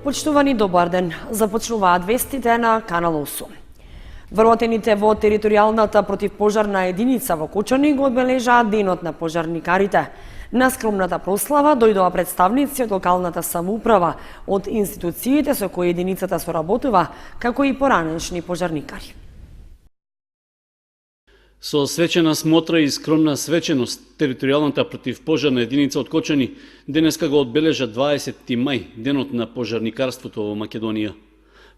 Почитувани, добар ден. Започнуваат вестите на Канал 8. Вработените во територијалната противпожарна единица во Кочани го одбележаат денот на пожарникарите. На скромната прослава дојдоа представници од локалната самоуправа, од институциите со кои единицата соработува, како и поранешни пожарникари. Со свечена смотра и скромна свеченост, територијалната противпожарна единица од Кочани денеска го одбележа 20 мај, денот на пожарникарството во Македонија.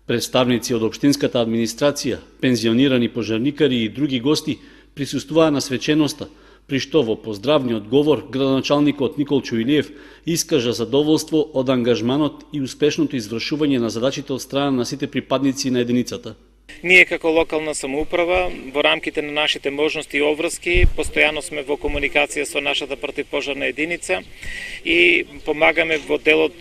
Представници од општинската администрација, пензионирани пожарникари и други гости присуствуваа на свеченоста, при што во поздравниот говор градоначалникот Никол Чуилиев искажа задоволство од ангажманот и успешното извршување на задачите од страна на сите припадници на единицата. Ние како локална самоуправа, во рамките на нашите можности и обврски, постојано сме во комуникација со нашата противпожарна единица и помагаме во делот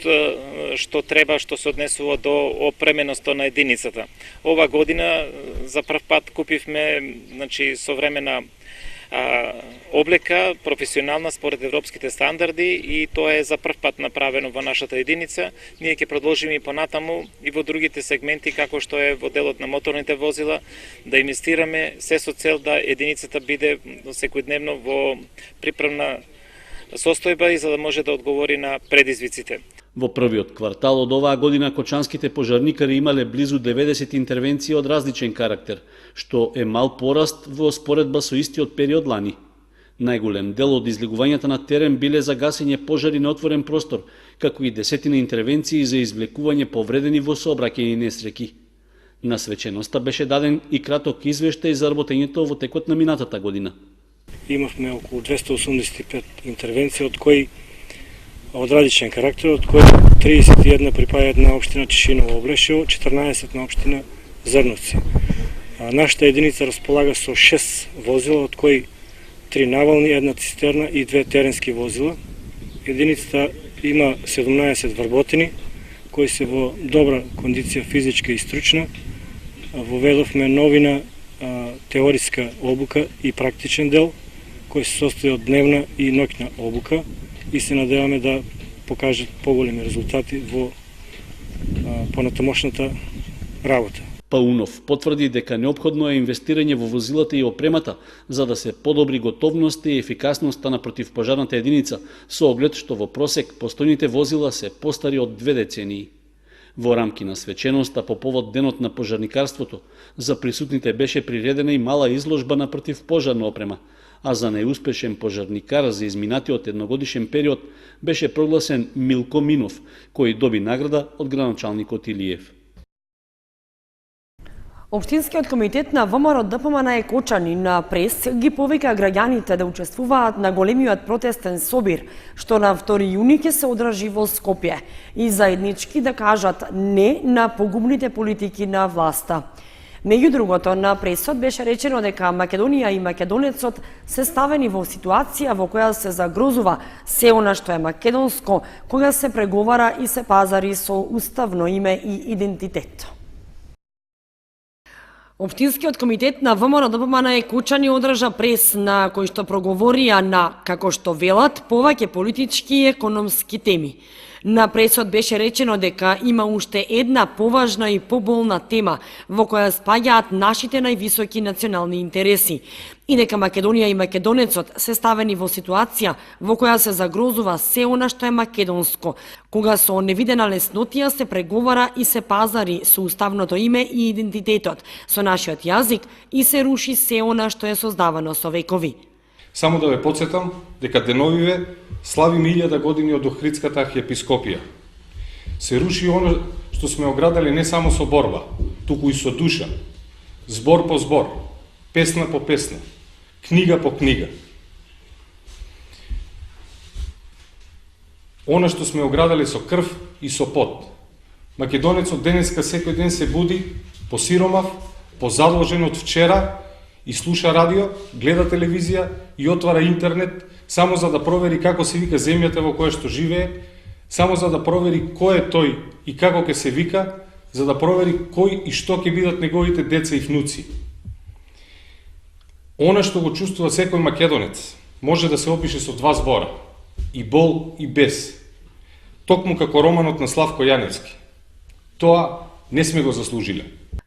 што треба, што се однесува до опременоста на единицата. Ова година за прв пат купивме современа облека, професионална според европските стандарди, и тоа е за прв пат направено во нашата единица. Ние ќе продолжиме и понатаму и во другите сегменти, како што е во делот на моторните возила, да инвестираме се со цел да единицата биде секојдневно во приправна состојба и за да може да одговори на предизвиците. Во првиот квартал од оваа година кочанските пожарникари имале близу 90 интервенции од различен карактер, што е мал пораст во споредба со истиот период лани. Најголем дел од излегувањата на терен биле за гасење пожари на отворен простор, како и десетина интервенции за извлекување повредени во сообраќајни несреќи. На свеченоста беше даден и краток извештај за работењето во текот на минатата година. Имавме околу 285 интервенции, од кои од различен карактер, од кои 31 припаѓаат на општина Чешиново Облешево, 14 на општина Зрновци. Нашата единица располага со 6 возила, од кои 3 навални, 1 цистерна и 2 теренски возила. Единицата има 17 вработени, кои се во добра кондиција физичка и стручна. Воведовме новина теориска обука и практичен дел, кој се состои од дневна и ноќна обука, и се надеваме да покажат поголеми резултати во понатамошната работа. Паунов потврди дека неопходно е инвестирање во возилата и опремата за да се подобри готовноста и ефикасноста на противпожарната единица, со оглед што во просек постојните возила се постари од 2 децении. Во рамки на свеченоста по повод денот на пожарникарството, за присутните беше приредена и мала изложба на противпожарна опрема, а за најуспешен пожарникар за изминатиот едногодишен период беше прогласен Милко Минов, кој доби награда од градоначалникот Илиев. Општинскиот комитет на ВМРО ДПМН Кочани на прес ги повика граѓаните да учествуваат на големиот протестен собир, што на 2 јуни ќе се одржи во Скопје, и заеднички да кажат не на погубните политики на власта. Меѓу другото, на пресот беше речено дека Македонија и македонецот се ставени во ситуација во која се загрозува се она што е македонско, кога се преговара и се пазари со уставно име и идентитет. Општинскиот комитет на ВМРО ДПМН Кочани одржа прес на кој што проговорија на, како што велат, повеќе политички и економски теми. На пресот беше речено дека има уште една поважна и поболна тема во која спаѓаат нашите највисоки национални интереси и дека Македонија и македонецот се ставени во ситуација во која се загрозува се она што е македонско, кога со невидена леснотија се преговара и се пазари со уставното име и идентитетот, со нашиот јазик, и се руши се она што е создавано со векови. Само да ве подсетам дека деновиве славиме 1000 години од Охридската архиепископија. Се руши оно што сме оградали не само со борба, туку и со душа, збор по збор, песна по песна, книга по книга. Оно што сме оградали со крв и со пот. Македонецот денеска секој ден се буди посиромав, позадолжен од вчера, и слуша радио, гледа телевизија и отвара интернет само за да провери како се вика земјата во која што живее, само за да провери кој е тој и како ќе се вика, за да провери кој и што ќе бидат неговите деца и внуци. Она што го чувствува секој македонец може да се опише со 2 збора: и бол и бес. Токму како романот на Славко Јаневски. Тоа не сме го заслужиле.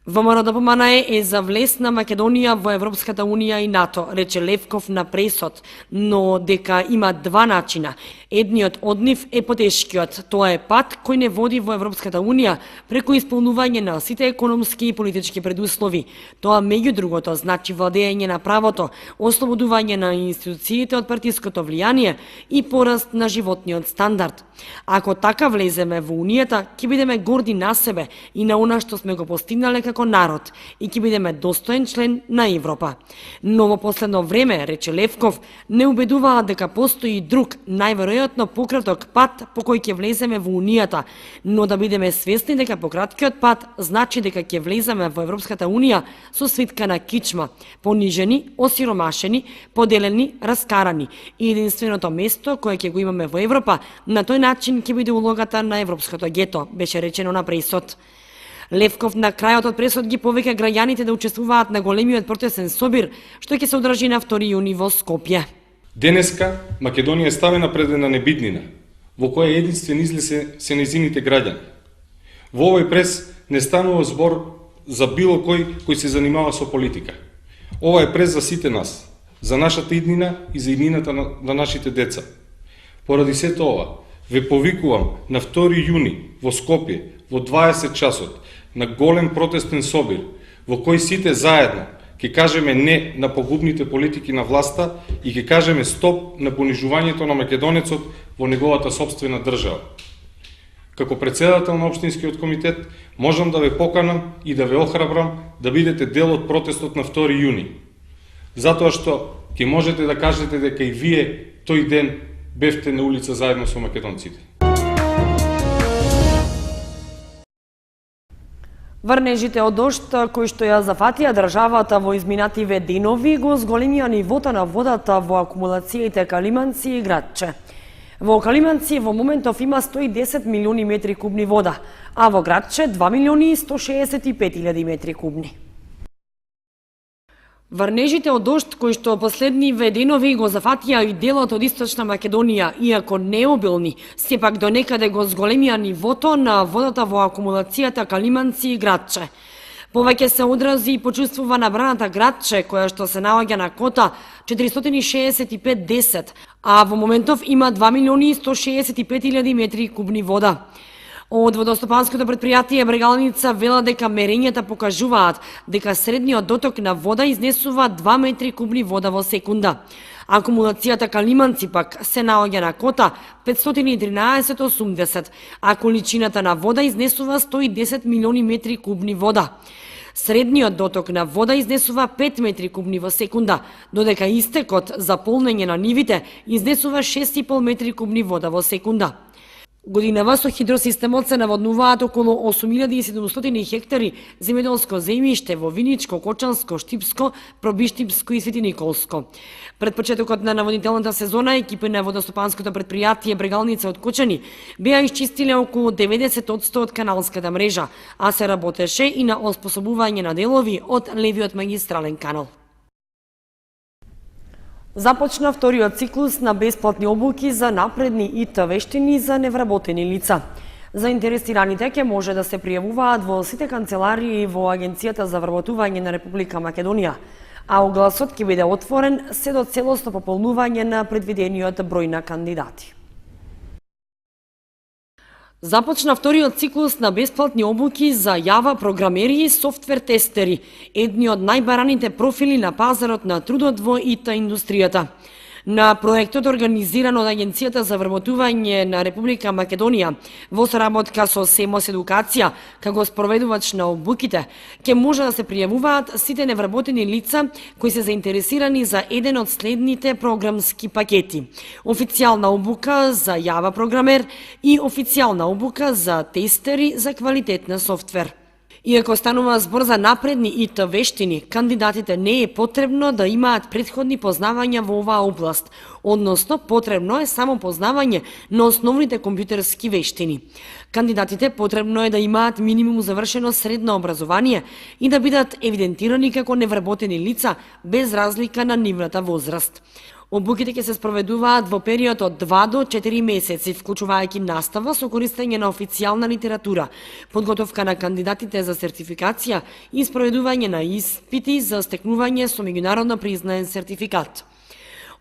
ВМРО-ДПМН е за влез на Македонија во Европската Унија и НАТО, рече Левков на пресот, но дека има два начина. Едниот од нив е потешкиот. Тоа е пат кој не води во Европската Унија преку исполнување на сите економски и политички предуслови. Тоа меѓу другото значи владење на правото, ослободување на институциите од партиското влијание и пораст на животниот стандард. Ако така влеземе во Унијата, ќе бидеме горди на себе и на она што сме го постигнале како народ и ќе бидеме достоен член на Европа. Но во последно време, рече Левков, не убедуваат дека постои друг, најверојатно пократок пат по кој ќе влеземе во Унијата, но да бидеме свесни дека пократкиот пат значи дека ќе влеземе во Европската Унија со свитка на кичма, понижени, осиромашени, поделени, раскарани и единственото место кое ќе го имаме во Европа, на тој начин ќе биде улогата на европското гето, беше речено на пресот. Левков на крајот од пресот ги повика граѓаните да учествуваат на големиот протестен собир, што ќе се одржи на 2 јуни во Скопје. Денеска Македонија е ставена пред една небитнина, во која единствен излез се нејзините граѓани. Во овој прес не станува збор за било кој се занимава со политика. Ова е прес за сите нас, за нашата иднина и за иднината на нашите деца. Поради сето ова, ве повикувам на 2 јуни во Скопје во 20 часот на голем протестен собир, во кој сите заедно ќе кажеме не на погубните политики на власта и ќе кажеме стоп на понижувањето на македонецот во неговата сопствена држава. Како председател на Општинскиот комитет, можам да ве поканам и да ве охрабрам да бидете дел од протестот на 2 јуни. Затоа што ќе можете да кажете дека и вие тој ден бевте на улица заедно со македонците. Врнежите од дожд кои што ја зафатија државата во изминативе денови го зголемија нивото на водата во акумулациите Калиманци и Градче. Во Калиманци во моментов има 110 милиони метри кубни вода, а во Градче 2 милиони и 165 илјади метри кубни. Врнежите од дожд кои што последниве денови го зафатија и делот од Источна Македонија, иако необилни, сепак до некаде го зголемија нивото на водата во акумулацијата Калиманци и Градче. Повеќе се одрази и почувствува на браната Градче, која што се наоѓа на кота 465-10, а во моментов има 2 милиони и 165 илјади метри кубни вода. Од водостопанското предпријатие Брегалница вела дека мерењата покажуваат дека средниот доток на вода изнесува 2 метри кубни вода во секунда. Акумулацијата Калиманци пак се наоѓа на кота 513,80, а количината на вода изнесува 110 милиони метри кубни вода. Средниот доток на вода изнесува 5 метри кубни во секунда, додека истекот за полнење на нивите изнесува 6,5 метри кубни вода во секунда. Годинава со хидросистемот се наводнуваат околу 8700 хектари земјоделско земјиште во Виничко, Кочанско, Штипско, Пробиштипско и Свети Николско. Пред почетокот на наводнителната сезона екипи на водостопанското предпријатие Брегалница од Кочани беа исчистиле околу 90% од каналската мрежа, а се работеше и на оспособување на делови од левиот магистрален канал. Започна вториот циклус на бесплатни обуки за напредни ИТ вештини за невработени лица. Заинтересираните ќе може да се пријавуваат во сите канцеларии во Агенцијата за вработување на Република Македонија, а огласот ќе биде отворен се до целосно пополнување на предвидениот број на кандидати. Започна вториот циклус на бесплатни обуки за Java програмери и софтвер тестери, едни од најбараните профили на пазарот на трудот во ИТ индустријата. На проектот организиран од Агенцијата за вработување на Република Македонија во соработка со СЕМОС Едукација, како спроведувач на обуките, ќе може да се пријавуваат сите невработени лица кои се заинтересирани за еден од следните програмски пакети: официјална обука за Java програмер и официјална обука за тестери за квалитет на софтвер. Иако станува збор за напредни ИТ вештини, кандидатите не е потребно да имаат претходни познавања во оваа област, односно потребно е само познавање на основните компјутерски вештини. Кандидатите потребно е да имаат минимум завршено средно образование и да бидат евидентирани како невработени лица без разлика на нивната возраст. Обуките ќе се спроведуваат во период од 2 до 4 месеци, вклучувајќи настава со користење на официјална литература, подготовка на кандидатите за сертификација и спроведување на испити за стекнување со меѓународно признаен сертификат.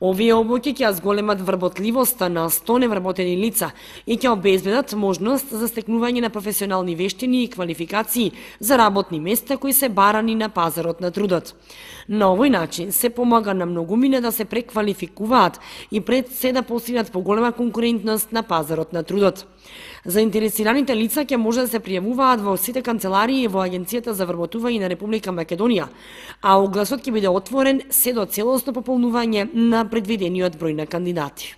Овие обуки ќе зголемат вработливоста на 100 невработени лица и ќе обезбедат можност за стекнување на професионални вештини и квалификации за работни места кои се барани на пазарот на трудот. На овој начин се помага на многумина да се преквалификуваат и пред се да постигнат поголема конкурентност на пазарот на трудот. Заинтересираните лица ќе може да се пријавуваат во сите канцеларии и во Агенцијата за вработување на Република Македонија, а огласот ќе биде отворен се до целосно пополнување на предвидениот број на кандидати.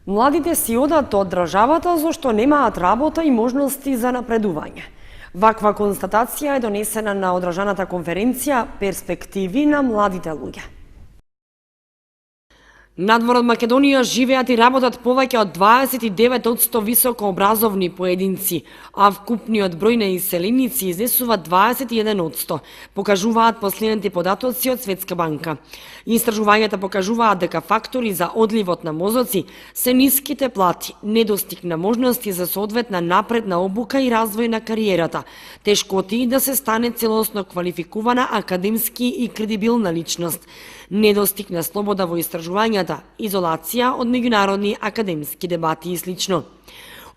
Младите си одат од државата зашто немаат работа и можности за напредување. Ваква констатација е донесена на одржаната конференција Перспективи на младите луѓе. Надвор од Македонија живеат и работат повеќе од 29% високообразовни поединци, а вкупниот број на иселеници изнесува 21%, покажуваат последните податоци од Светска банка. Истражувањата покажуваат дека фактори за одливот на мозоци се ниските плати, недостиг на можности за соодветна напредна обука и развој на кариерата, тешкоти да се стане целосно квалификувана академски и кредибилна личност, недостиг на слобода во истражувањата, изолација од меѓународни академски дебати и слично.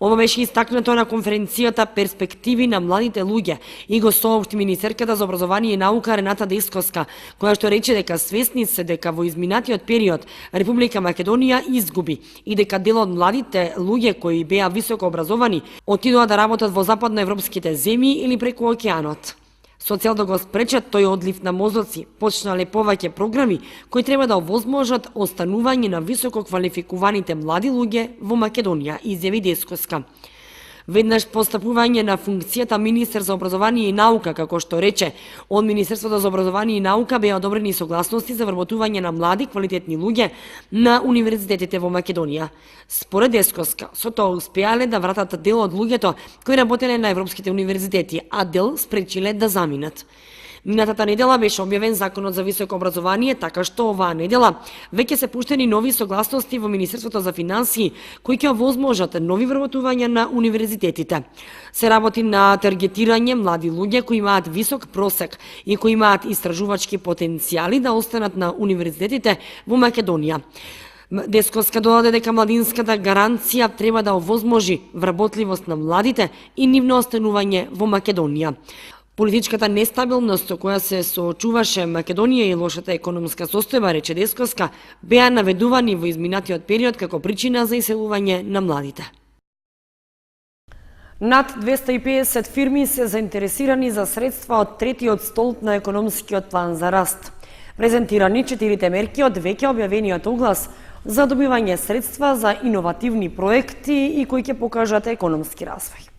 Ова беше истакнато на конференцијата Перспективи на младите луѓе и го соопшти министерката за образование и наука Рената Десковска, која што рече дека свесни се дека во изминатиот период Република Македонија изгуби и дека дел од младите луѓе кои беа високо образовани отидоа да работат во западноевропските земји или преку океанот. Со цел да го спречат тој одлив на мозоци, почнале повеќе програми кои треба да овозможат останување на високо квалификуваните млади луѓе во Македонија, изјави Десковска. Веднаш постапување на функцијата министер за образование и наука, како што рече, од Министерството за образование и наука беа одобрени согласности за вработување на млади квалитетни луѓе на универзитетите во Македонија. Според Десковска, со тоа успеале да вратат дел од луѓето кои работеле на европските универзитети, а дел спречиле да заминат. Минатата недела беше објавен Законот за високо образование, така што оваа недела веќе се пуштени нови согласности во Министерството за финансии, кои ќе овозможат нови вработувања на универзитетите. Се работи на таргетирање млади луѓе кои имаат висок просек и кои имаат истражувачки потенцијали да останат на универзитетите во Македонија. Десковска додаде дека младинската гаранција треба да овозможи вработливост на младите и нивно останување во Македонија. Политичката нестабилност со која се соочуваше Македонија и лошата економска состојба, рече Десковска, беа наведувани во изминатиот период како причина за иселување на младите. Над 250 фирми се заинтересирани за средства од третиот столб на економскиот план за раст. Презентирани 4 мерки од веќе објавениот оглас за добивање средства за иновативни проекти и кои ќе покажат економски развој.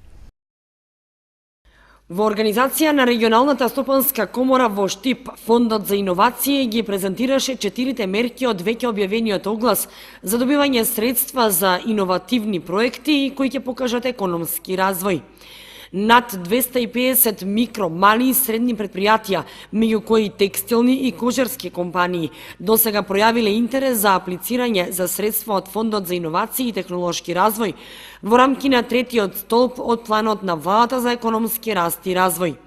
Во организација на регионалната стопанска комора во Штип, Фондот за иновации ги презентираше 4 мерки од веќе објавениот оглас за добивање средства за иновативни проекти и кои ќе покажат економски развој. Над 250 микро, мали и средни предпријатија, меѓу кои текстилни и кожарски компании, досега пројавиле интерес за аплицирање за средства од Фондот за иновации и технолошки развој во рамки на третиот столб од планот на владата за економски раст и развој.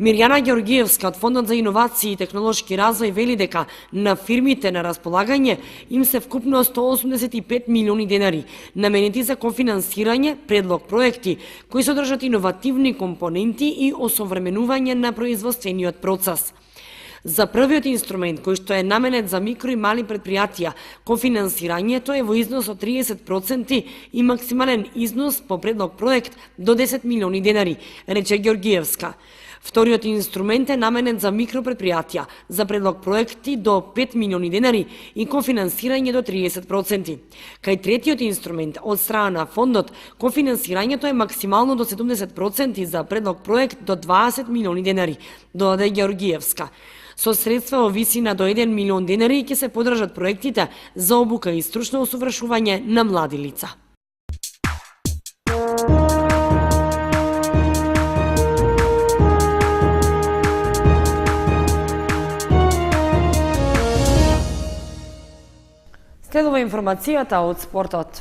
Мирјана Ѓоргиевска од Фондот за иновации и технолошки развој вели дека на фирмите на располагање им се вкупно 185 милиони денари, наменети за кофинансирање предлог проекти кои содржат иновативни компоненти и осовременување на производствениот процес. За првиот инструмент, кој што е наменет за микро и мали предпријатија, кофинансирањето е во износ од 30% и максимален износ по предлог проект до 10 милиони денари, рече Ѓоргиевска. Вториот инструмент е наменет за микропредпријатија, за предлог проекти до 5 милиони денари и кофинансирање до 30%. Кај третиот инструмент од страна на фондот, кофинансирањето е максимално до 70% за предлог проект до 20 милиони денари, додаде Ѓоргиевска. Со средства во висина до 1 милион денари ќе се подржат проектите за обука и стручно усовршување на млади лица. Следува информацијата од спортот.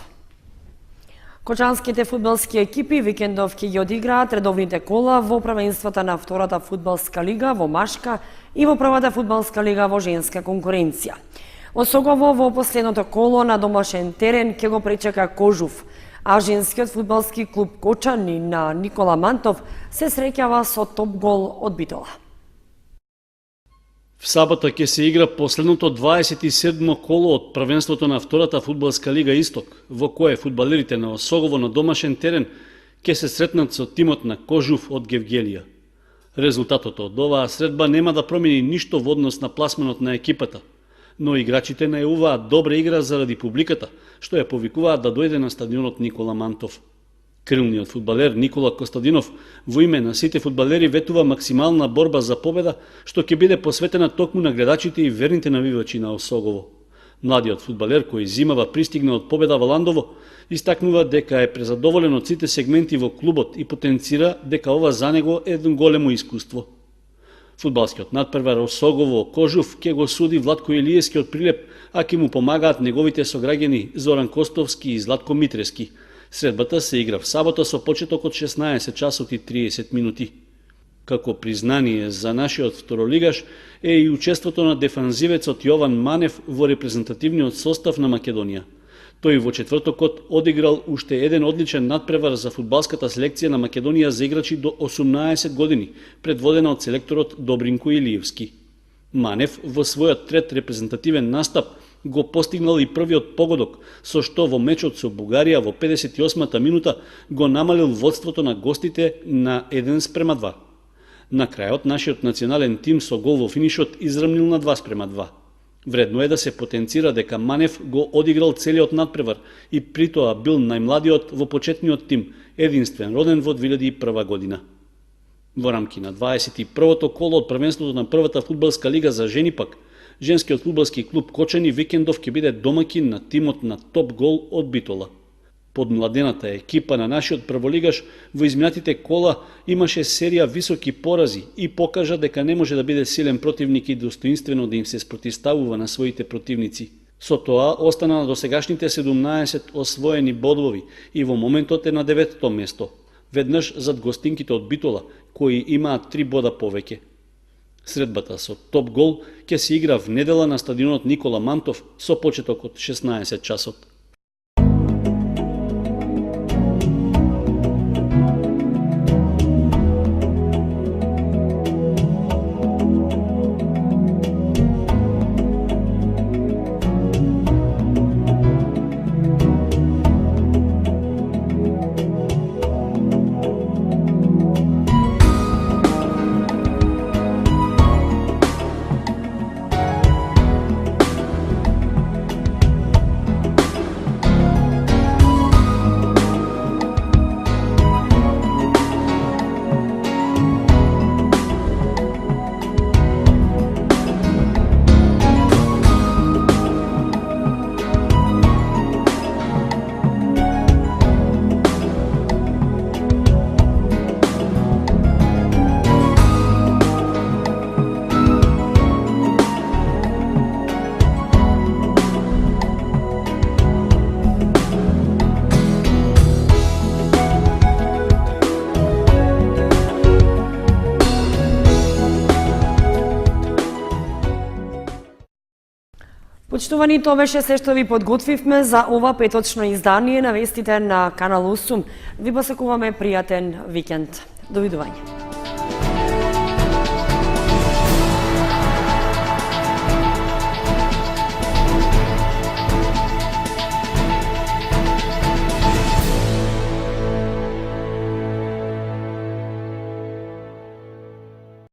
Кочанските фудбалски екипи викендов ќе ги одиграат редовните кола во првенствата на втората фудбалска лига во машка и во првата фудбалска лига во женска конкуренција. Осогово во последното коло на домашен терен ќе го пречека Кожув, а женскиот фудбалски клуб Кочани на Никола Мантов се среќава со топ гол од Битола. В сабота ќе се игра последното 27-мо коло од првенството на втората фудбалска лига Исток, во кое фудбалерите на Осогово на домашен терен ќе се сретнат со тимот на Кожув од Гевгелија. Резултатот од оваа средба нема да промени ништо во однос на пласманот на екипата, но играчите најавуваат добра игра заради публиката, што ја повикуваат да дојде на стадионот Никола Мантов. Крилниот фудбалер Никола Костадинов во име на сите фудбалери ветува максимална борба за победа, што ќе биде посветена токму на гледачите и верните навивачи на Осогово. Младиот фудбалер кој зимава пристигна од победа во Ландово, истакнува дека е презадоволен од сите сегменти во клубот и потенцира дека ова за него е едно големо искуство. Фудбалскиот надпревар Осогово Кожув ќе го суди Владко Илиевски од Прилеп, а ќе му помагаат неговите сограѓани Зоран Костовски и Златко Митрески. Средбата се игра в сабота со почеток од 16 часот и 30 минути. Како признание за нашиот второлигаш е и учеството на дефанзивецот Јован Манев во репрезентативниот состав на Македонија. Тој во четвртокот одиграл уште еден одличен надпревар за фудбалската селекција на Македонија за играчи до 18 години, предводена од селекторот Добринко Илиевски. Манев во својот трет репрезентативен настап го постигнал и првиот погодок, со што во мечот со Бугарија во 58-та минута го намалил водството на гостите на 1:2. На крајот, нашиот национален тим со гол во финишот израмнил на 2:2. Вредно е да се потенцира дека Манев го одиграл целиот надпревар и притоа бил најмладиот во почетниот тим, единствен роден во 2001 година. Во рамки на 21-то коло од првенството на првата фудбалска лига за жени пак, женскиот фудбалски клуб Кочани викендов ќе биде домаќин на тимот на топ гол од Битола. Подмладената екипа на нашиот прволигаш во изминатите кола имаше серија високи порази и покажа дека не може да биде силен противник и достоинствено да им се спротивставува на своите противници. Со тоа остана на досегашните 17 освоени бодови и во моментот е на 9-то место, веднаш зад гостинките од Битола, кои имаат 3 бода повеќе. Средбата со топ гол ќе се игра в недела на стадионот Никола Мантов со почеток од 16 часот. Почитувани, тоа беше се што ви подготвивме за ова петочно издание на вестите на Канал 8. Ви посакуваме пријатен викенд. Довидување.